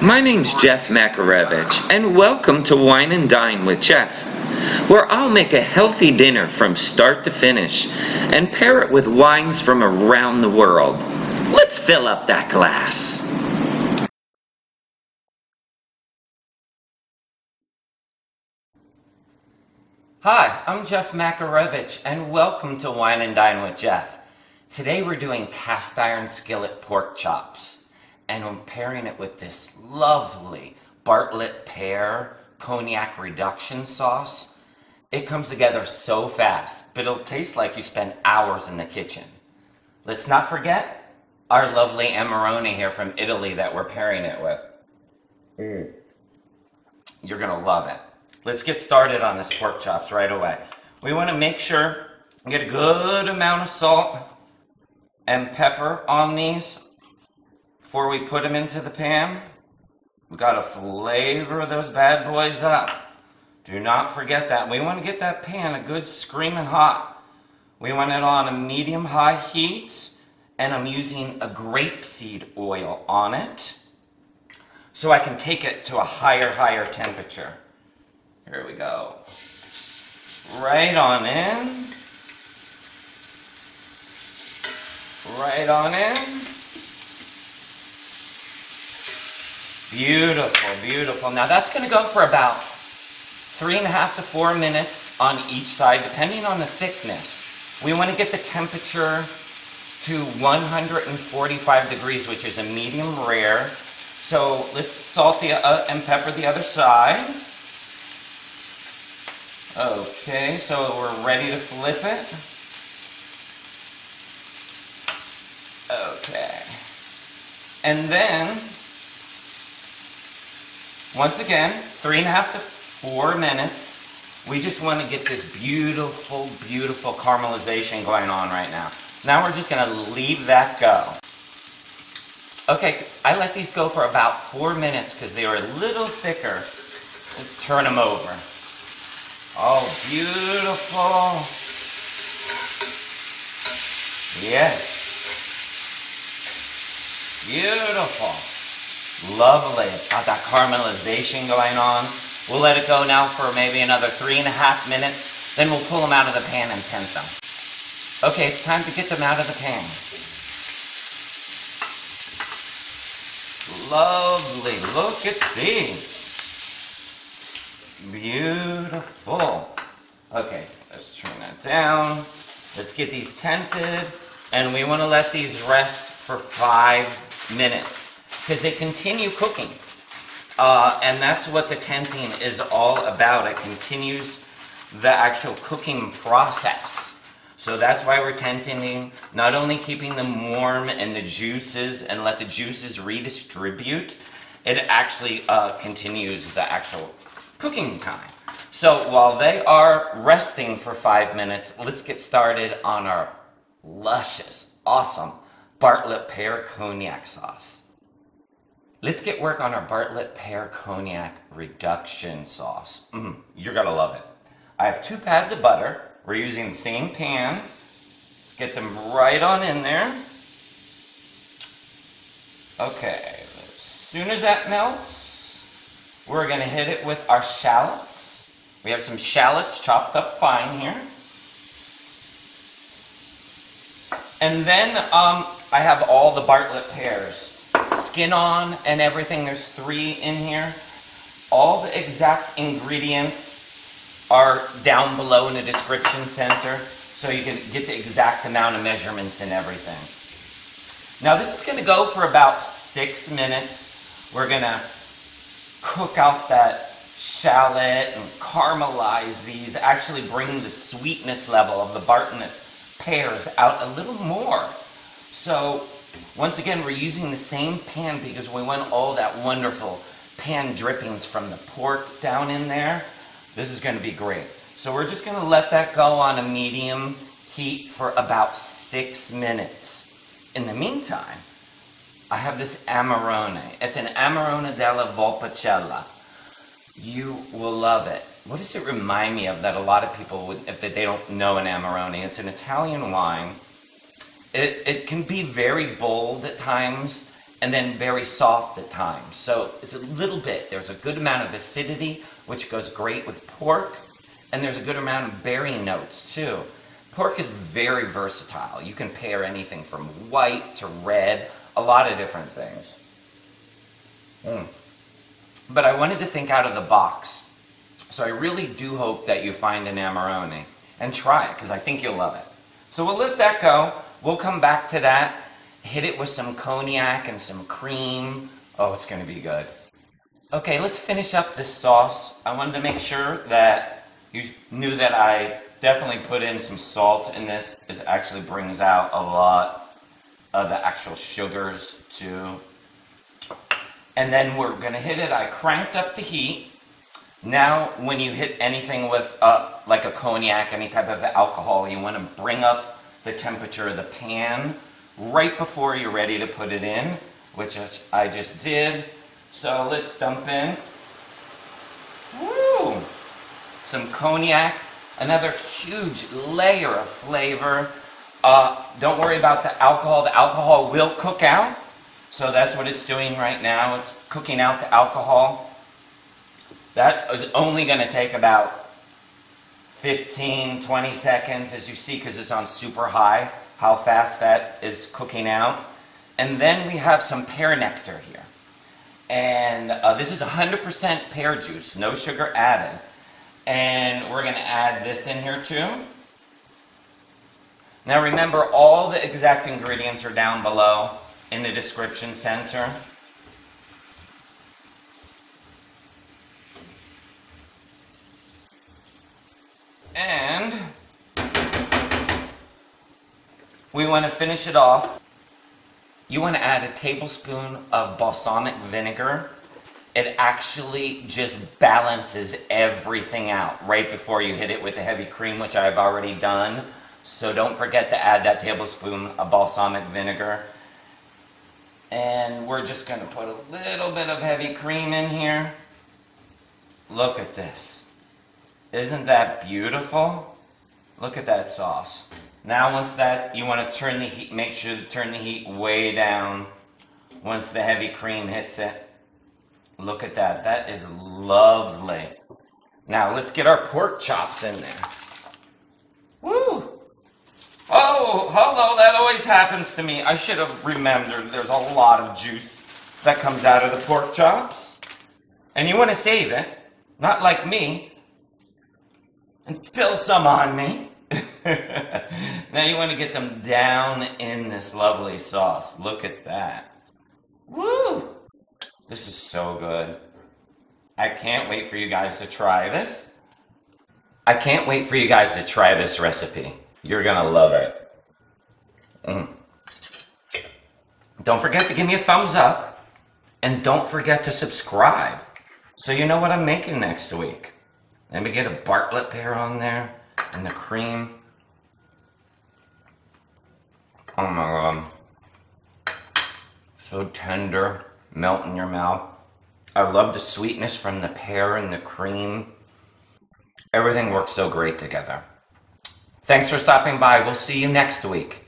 My name's Jeff Makarevich, and welcome to Wine and Dine with Jeff, where I'll make a healthy dinner from start to finish and pair it with wines from around the world. Let's fill up that glass. Hi, I'm Jeff Makarevich, and welcome to Wine and Dine with Jeff. Today we're doing cast iron skillet pork chops, and I'm pairing it with this lovely Bartlett pear cognac reduction sauce. It comes together so fast, but it'll taste like you spent hours in the kitchen. Let's not forget our lovely Amarone here from Italy that we're pairing it with. You're gonna love it. Let's get started on this pork chops right away. We want to make sure we get a good amount of salt and pepper on these before we put them into the pan. We gotta flavor those bad boys up. Do not forget that. We want to get that pan a good screaming hot. We want it on a medium-high heat, and I'm using a grapeseed oil on it so I can take it to a higher temperature. Here we go. Right on in. Right on in. Beautiful, beautiful. Now that's going to go for about 3.5 to 4 minutes on each side, depending on the thickness. We want to get the temperature to 145 degrees, which is a medium rare. So let's salt and pepper the other side. Okay, so we're ready to flip it. Okay. And then, once again, 3.5 to 4 minutes. We just want to get this beautiful, beautiful caramelization going on right now. Now we're just going to leave that go. Okay, I let these go for about 4 minutes because they were a little thicker. Let's turn them over. Oh, beautiful. Yes. Beautiful. Lovely. Got that caramelization going on. We'll let it go now for maybe another 3.5 minutes. Then we'll pull them out of the pan and tent them. Okay, it's time to get them out of the pan. Lovely. Look at these. Beautiful. Okay, let's turn that down. Let's get these tented, and we want to let these rest for 5 minutes because they continue cooking, and that's what the tenting is all about. It continues the actual cooking process. So that's why we're tenting, not only keeping them warm and the juices and let the juices redistribute, it actually continues the actual cooking time. So while they are resting for 5 minutes, let's get started on our luscious, awesome Bartlett pear cognac sauce. Let's get work on our Bartlett pear cognac reduction sauce. You're gonna love it. I have 2 pads of butter. We're using the same pan. Let's get them right on in there. Okay, as soon as that melts, we're going to hit it with our shallots. We have some shallots chopped up fine here. And then I have all the Bartlett pears. Skin on and everything. There's 3 in here. All the exact ingredients are down below in the description center, so you can get the exact amount of measurements and everything. Now this is going to go for about 6 minutes. We're going to cook out that shallot and caramelize these, actually bring the sweetness level of the Bartlett pears out a little more. So once again, we're using the same pan because we want all that wonderful pan drippings from the pork down in there. This is going to be great. So we're just going to let that go on a medium heat for about 6 minutes. In the meantime, I have this Amarone. It's an Amarone Della Valpolicella. You will love it. What does it remind me of that a lot of people would, if they don't know an Amarone? It's an Italian wine. It can be very bold at times, and then very soft at times. So it's a little bit, there's a good amount of acidity, which goes great with pork, and there's a good amount of berry notes too. Pork is very versatile. You can pair anything from white to red, a lot of different things. But I wanted to think out of the box. So I really do hope that you find an Amarone and try it, because I think you'll love it. So we'll let that go. We'll come back to that, hit it with some cognac and some cream. Oh, it's gonna be good. Okay, let's finish up this sauce. I wanted to make sure that you knew that I definitely put in some salt in this. This actually brings out a lot of the actual sugars too. And then we're gonna hit it. I cranked up the heat. Now, when you hit anything with like a cognac, any type of alcohol, you wanna bring up the temperature of the pan right before you're ready to put it in, which I just did. So let's dump in, woo, some cognac, another huge layer of flavor. Don't worry about the alcohol. The alcohol will cook out. So that's what it's doing right now. It's cooking out the alcohol. That is only going to take about 15, 20 seconds, as you see, because it's on super high, how fast that is cooking out. And then we have some pear nectar here. And this is 100% pear juice, no sugar added. And we're going to add this in here too. Now remember, all the exact ingredients are down below in the description center. And we want to finish it off. You want to add a tablespoon of balsamic vinegar. It actually just balances everything out right before you hit it with the heavy cream, which I've already done. So don't forget to add that tablespoon of balsamic vinegar. And we're just going to put a little bit of heavy cream in here. Look at this. Isn't that beautiful? Look at that sauce. Now once that, you want to turn the heat, make sure to turn the heat way down once the heavy cream hits it. Look at that. That is lovely. Now let's get our pork chops in there. Woo! Oh, hello, that always happens to me. I should have remembered there's a lot of juice that comes out of the pork chops. And you want to save it, not like me, and spill some on me. Now you want to get them down in this lovely sauce. Look at that. Woo! This is so good. I can't wait for you guys to try this. I can't wait for you guys to try this recipe. You're gonna love it. Don't forget to give me a thumbs up. And don't forget to subscribe, so you know what I'm making next week. Let me get a Bartlett pear on there, and the cream. Oh my God. So tender, melt in your mouth. I love the sweetness from the pear and the cream. Everything works so great together. Thanks for stopping by. We'll see you next week.